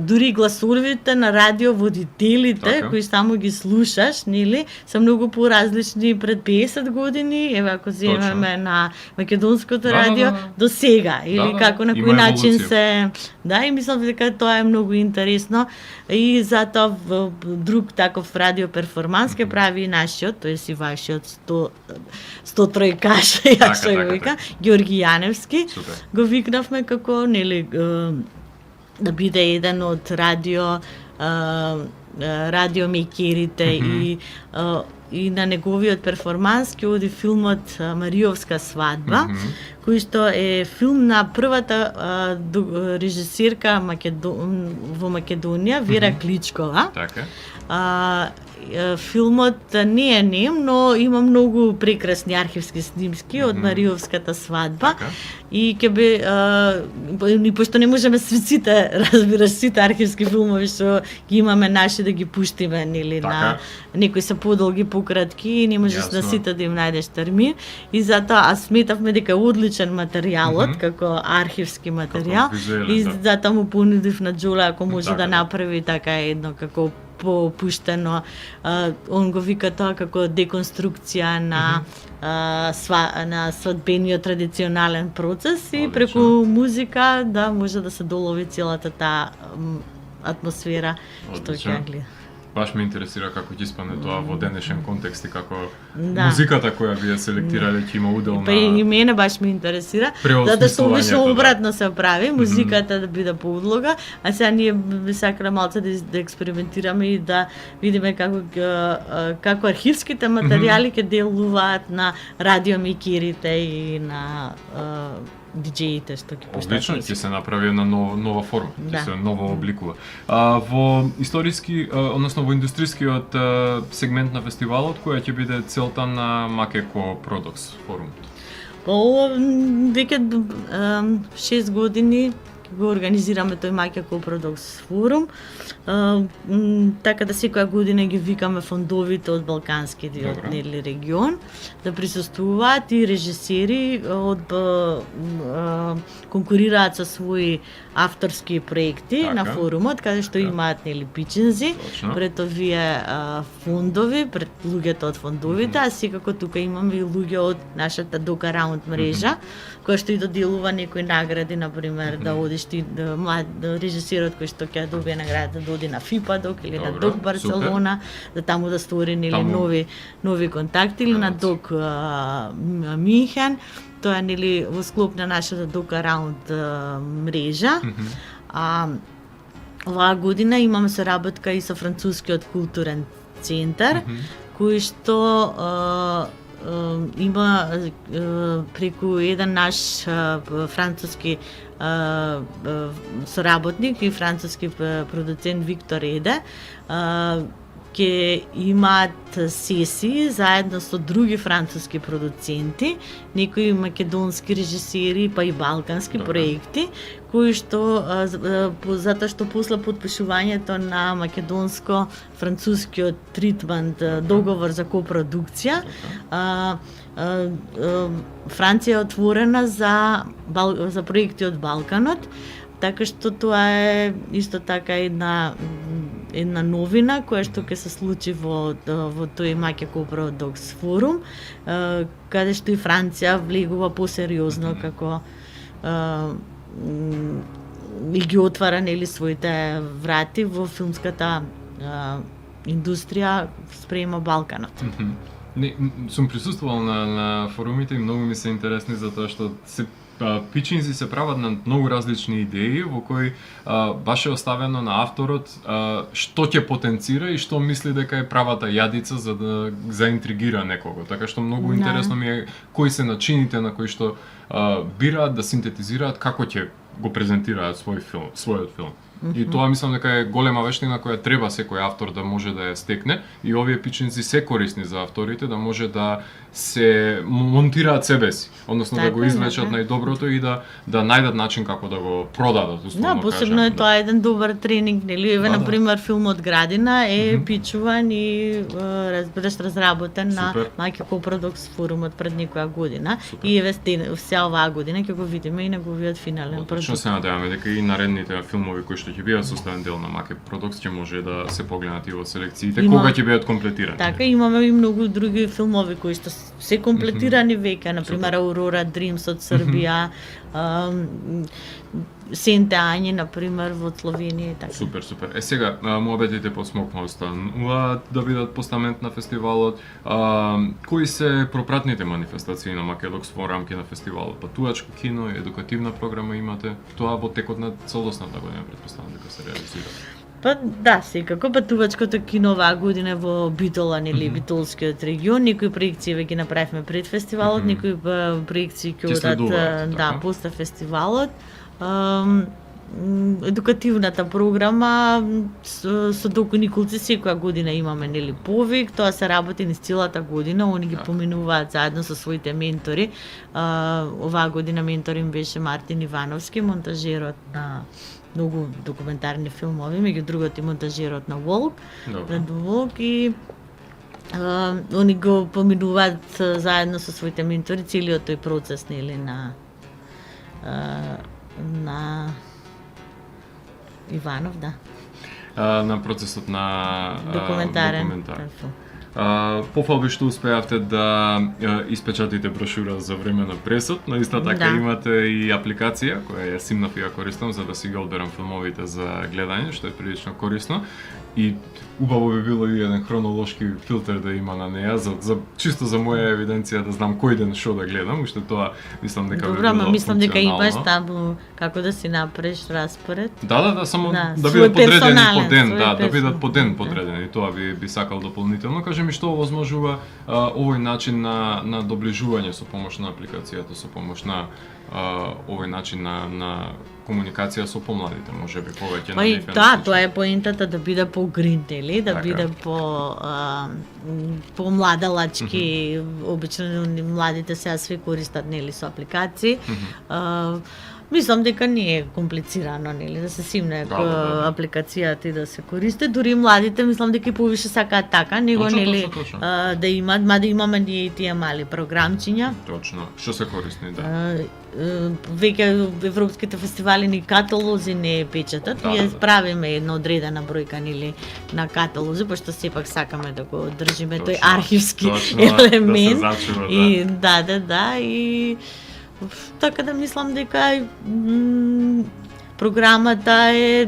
дури гласовите на радиоводителите кои само ги слушаш, нели, се многу поразлични пред 50 години, еве ако земеме на македонското радио до сега, или како на кој начин се, и мислам дека тоа е многу интересно и затоа друг таков радио перформанс ќе прави и нашиот, тоест и вашиот 103 каш, ја што го вика, Георги Јаневски. Го викнавме како, нели, да биде еден од радиомейкерите и на неговиот перформанс ќе оди филмот Мариовска свадба, кој што е филм на првата режисерка во Македонија, Вера Кличкова. Филмот не е нем, но има многу прекрасни архивски снимки од Мариовската свадба и ќе би пошто не можеме сите, разбираш, сите архивски филмови што ги имаме наши да ги пуштиме, нели, на некои се подолги, пократки и не можеш на сите да им најдеш термин и затоа сметавме дека е одличен материјалот како архивски материјал и затоа му понудив на Џоле ако може да направи така едно како попуштено, он го вика тоа како деконструкција на свадбениот традиционален процес и преку музика да може да се долови целата таа атмосфера што ќе гледа. Баш ме интересира како ќе испадне тоа во денешен контекст и како музиката која вие селектирале ќе има удел на... И мене баш ме интересира, затоа што обично обратно се прави, музиката да биде подлога, а сега ние би сакале малце да експериментираме и да видиме како архивските материјали ќе делуваат на радиомейкерите и на диџеите што ги пуштаат. Одлично, ќе се направи една нова форма, ќе се ново обликува. Во историски, односно во индустријскиот сегмент на фестивалот, која ќе биде целта на Макеко Продокс форумот? Веќе 6 години ќе го организираме тој Макија Копродукс форум. Така да секоја година ги викаме фондовите од балканскиот регион да присуствуваат и режисери од конкурираат со своји авторски проекти на форумот, каде што имаат пичинзи пред овие фондови, пред луѓето од фондовите, а секако тука имаме и луѓе од нашата Дока Раунд мрежа, која што и доделува некои награди, например, да одиш ти млад режисерот кој што ќе добие награда да оди на ФИПАДОК или на Док Барселона, да таму да створи нови контакти, или на Док Минхен. Тоа е во склоп на нашата Дока Раунд мрежа. Оваа година имаме соработка и со францускиот културен центар, кој што има преку еден наш француски соработник и француски продуцент Виктор Еде, ќе имаат сесии заедно со други француски продуценти, некои македонски режисери, па и балкански проекти, кои што затоа што после подпишувањето на македонско-францускиот тритмент договор за копродукција, Франција е отворена за проекти од Балканот, така што тоа е исто така една новина која што ќе се случи во тој Макија Копродукс форум, каде што и Франција влегува посериозно како и ги отвара своите врати во филмската индустрија спрема Балканот. Сум присуствувал на форумите и многу ми се интересни затоа што пичинзи се прават на многу различни идеи во кои баш е оставено на авторот што ќе потенцира и што мисли дека е правата јадица за да заинтригира некого. Така што многу интересно ми е кои се начините на кои што бираат да синтетизираат како ќе го презентираат својот филм. И тоа мислам дека е голема вештина која треба секој автор да може да ја стекне, и овие пичинци се корисни за авторите да може да се монтираат себе си, односно да го извлечат најдоброто и да најдат начин како да го продадат, условно посебно е тоа еден добар тренинг, нели? Еве на пример филмот Градина е пичуван и разработен на Макија Копродукс форумот пред некоја година. И еве вся оваа година ќе го видиме и неговиот финален продукт. Точно се надеваме дека и наредните филмови кои што ќе бидат составен дел на Макија Копродукс ќе може да се погледнат и во селекциите кога ќе бидат комплетирани. Така, имаме и многу други филмови кои што се комплетирани веќе, на пример Aurora Dreams од Србија, Сенте Ањи, на пример, во Словенија и така. Супер. Сега, муабетите под Смокмоста да бидат постамент на фестивалот. Кои се пропратните манифестации на Македокс во рамки на фестивалот? Патувачко кино, едукативна програма имате? Тоа во текот на целосната година претпоставам дека се реализира. Да, секако патувачкото кино оваа година во Битола, нели, Битолскиот регион, некои проекции веќе направивме пред фестивалот, некои проекции ќе одат после фестивалот. Едукативната програма со Доку Николци секоја година имаме, нели, повик, тоа се работи низ целата година, они ги поминуваат заедно со своите ментори. Оваа година ментор им беше Мартин Ивановски, монтажерот на многу документарни филмови, меѓу другото и монтажерот на Волк, и они го поминуваат заедно со своите ментори целиот тој процес, нели, на Иванов, на процесот на документарен филм. Пофалби што успеавте да испечатите брошура за време на пресот, но исто така имате и апликација која ја симнав и ја користам за да си ги одберам филмовите за гледање, што е прилично корисно. И убаво би било и еден хронолошки филтер да има на неа, чисто за моја евиденција да знам кој ден што да гледам, уште тоа мислам дека би било функционално. Мислам дека имаш таму како да си направиш распоред. Само да бидат подредени по ден, да бидат по ден подредени, тоа би сакал дополнително. Кажи ми што овозможува овој начин на доближување со помош на апликацијата, со помош на овој начин на комуникација со помладите, можеби повеќе на дефинитивно. Тоа е поентата, да биде по-грин, нели, да биде по-младалачки. Обично младите сега све користат, нели, со апликации. Мислам дека не е комплицирано, нели, да се симне Да. апликацијата и да се користи. Дури и младите, мислам дека и повише сакаат така, него Точно, нели точно. да имаат, мада имаме ние и тие мали програмчиња. Точно. Што се користни, да. Веќе европските фестивали ни каталози не печатат. Да, Ние да. правиме една одредена бројка нели на каталози, пошто сепак сакаме да го држиме тој Точно, архивски точно, елемент. Да се зачува, И да, и така да мислам дека програмата е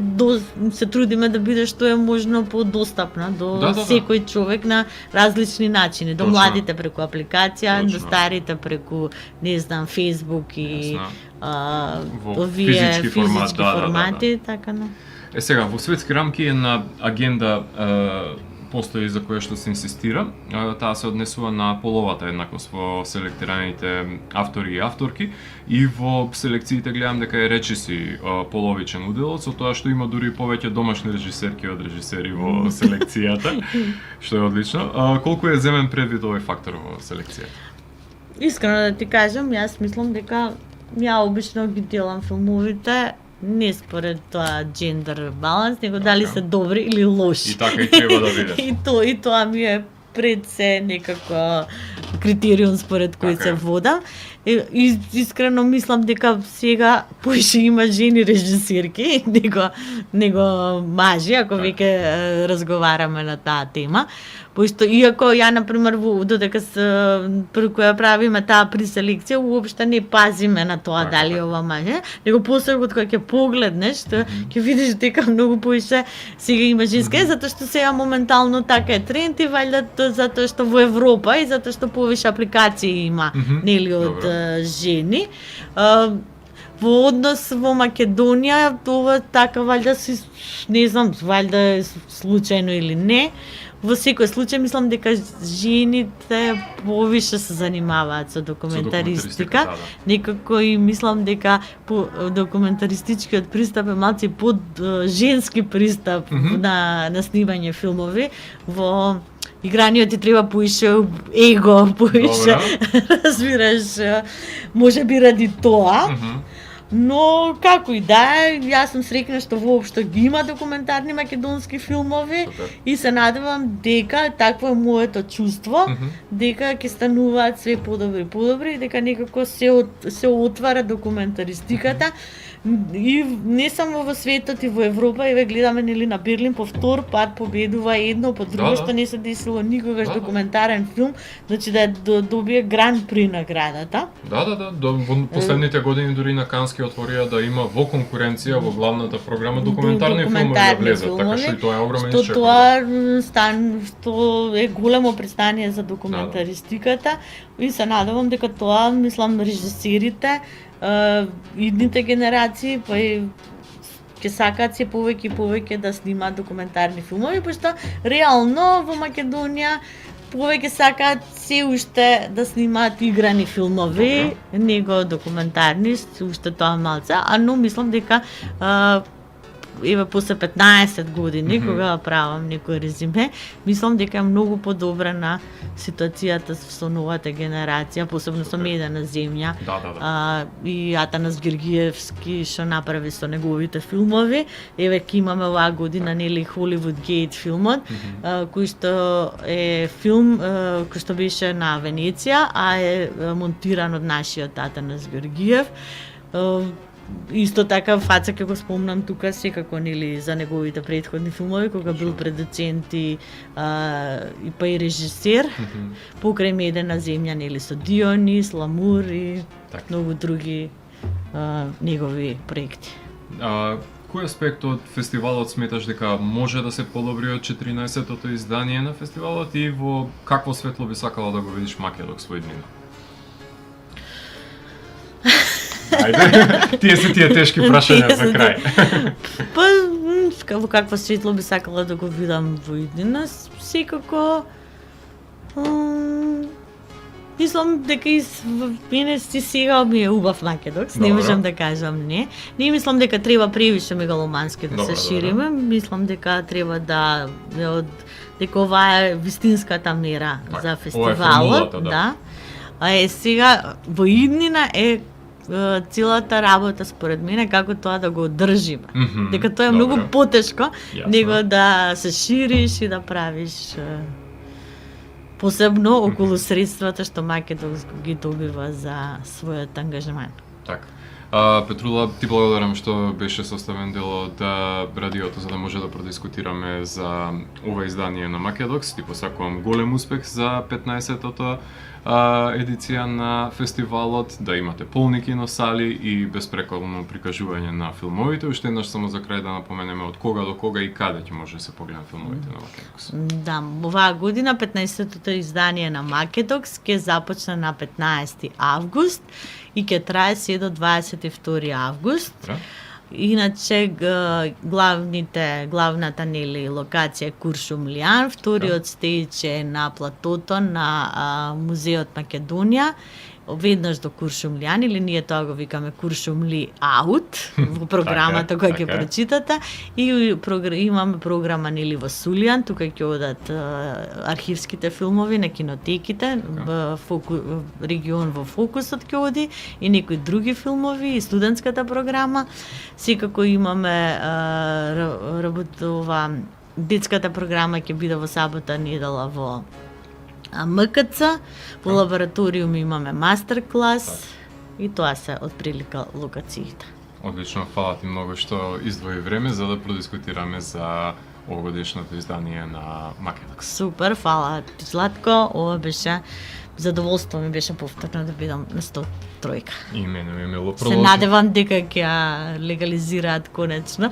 се трудиме да биде што е можно подостапна до Да. секој човек на различни начини, до Точно. младите преку апликација, до Точно. старите преку не знам Facebook и Јасно. Во овие физички формат, да. формати, така на. Сега, во светски рамки една агенда постои за која што се инсистира. Таа се однесува на половата еднаквост во селектираните автори и авторки и во селекциите гледам дека е речиси половичен уделот, со тоа што има дури повеќе домашни режисерки од режисери во селекцијата, што е одлично. Колку е земен предвид овој фактор во селекцијата? Искрено да ти кажам, јас мислам дека ја обично ги делам филмовите не според тоа джендер баланс, него дали Така. се добри или лоши. И така и треба да биде. И тоа ми е пред се некако критериум според кој Така се е. водам. И искрено мислам дека сега поише има жени режисерки него мажи, ако Така. веќе разговараме на таа тема. Пошто иако ја например додека преку ја правиме таа преселекција, уопште не пазиме на тоа Така, дали така. ова маже, него после кога ќе погледнеш, ќе видиш дека многу поише сега има женска, затоа што сега моментално така е тренд и вајда затоа што во Европа и затоа што повише апликации има, нели од Добро. жени. Во однос во Македонија, ова така вајда си, не знам, вајда е случајно или не. Во секој случај мислам дека жените повише се занимаваат со документаристика. Да. Некако и мислам дека документаристичкиот пристап е малце под женски пристап на снимање филмови. Во играниот ти треба поише его, поише, разбираш, може би ради тоа. Но како и да е, јас сум среќна што воопшто ги има документарни македонски филмови. Супер. И се надевам дека такво е моето чувство, дека ќе стануваат све подобри и дека некако се отвара документаристиката. И не само во светот и во Европа, еве гледаме нели на Берлин по втор пат победува едно по друго, Да. што не се десило никогаш Да. документарен филм, значи да добие гран при наградата. Да. Во последните години дури на Кански отворија да има во конкуренција во главната програма документарни филмови да влезат, така што и тоа е огромен што исчекор. тоа што е големо представание за документаристиката и се надевам дека тоа, мислам, режисерите, идните генерации, па и ќе сакаат се повеќе и повеќе да снимаат документарни филмови, пошто реално во Македонија повеќе сакаат се уште да снимаат играни филмови, него документарни, уште тоа малце, но мислам дека еве после 15 години, кога правам некој резиме, мислам дека е многу подобрена ситуацијата со новата генерација, посебно со Медена земја. Да. И Атанас Гергиевски што направи со неговите филмови. Еве ќе имаме оваа година нели Холивуд Гейт филмот, кој што е филм кој што беше на Венеција, а е монтиран од нашиот Атанас Гергиев. Исто така фаца ќе го спомнам тука секако нели за неговите претходни филмови кога бил продуцент и па и режисер покрај Медена земја нели со Дионис, Ламур и многу други негови проекти. Кој аспект од фестивалот сметаш дека може да се подобри од 14-тото издание на фестивалот и во какво светло би сакала да го видиш Македок свој днина? Ајде, тие тешки прашања за крај. Па, во какво светло би сакала да го видам во иднина, секако мислам дека мене си сега ми е убав Македокс, не можам да кажам не. Не мислам дека треба превише мегаломански да се шириме, мислам дека треба дека ова е вистинската мера за фестивалот, да. А сега во иднина е целата работа според мене како тоа да го одржиме. Дека тоа е добро. многу потешко Јасно. него да се шириш и да правиш посебно околу средствата што Македонс ги добива за својот ангажман. Така. Петрула, ти благодарам што беше составен дел од радиото за да може да продискутираме за ова издание на Македокс. Ти посакувам голем успех за 15-тото едиција на фестивалот, да имате полни киносали и безпреколно прикажување на филмовите. Уште еднаш само за крај да напоменеме од кога до кога и каде ќе може да се погледнат филмовите на Македокс. Да, оваа година 15-тото издание на Македокс ќе започне на 15 август и ќе трае се до 22 август. Да? Иначе главната нели локација е Куршумлијан, вториот стејч е на платото на Музеот Македонија, веднаш до Куршумлијан, или ние тоа го викаме Куршумли аут во програмата која ќе така. прочитате, и имаме програма нели во Сулијан, тука ќе одат архивските филмови на кинотеките, регион во фокусот ќе оди и некои други филмови и студентската програма. Секако имаме работува детската програма ќе биде во сабота недела во МКЦ, во лабораториум имаме мастер клас и тоа се отприлика локациите. Одлично, фала ти многу што издвои време за да продискутираме за овогодишното издание на Македокс. Супер, фала ти, Златко, ова беше задоволство ми беше повторно да бидам на 103. И мене ми е мило Се надевам дека ќе ја легализираат конечно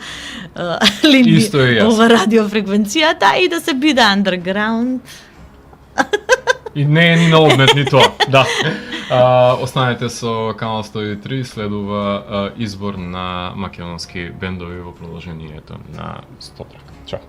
Исто е јас. ова радиофреквенцијата и да се биде underground. И не е ни на одмет ни тоа, да. Останете со Канал 103, следува избор на македонски бендови во продолжението на 100 трака. Чао.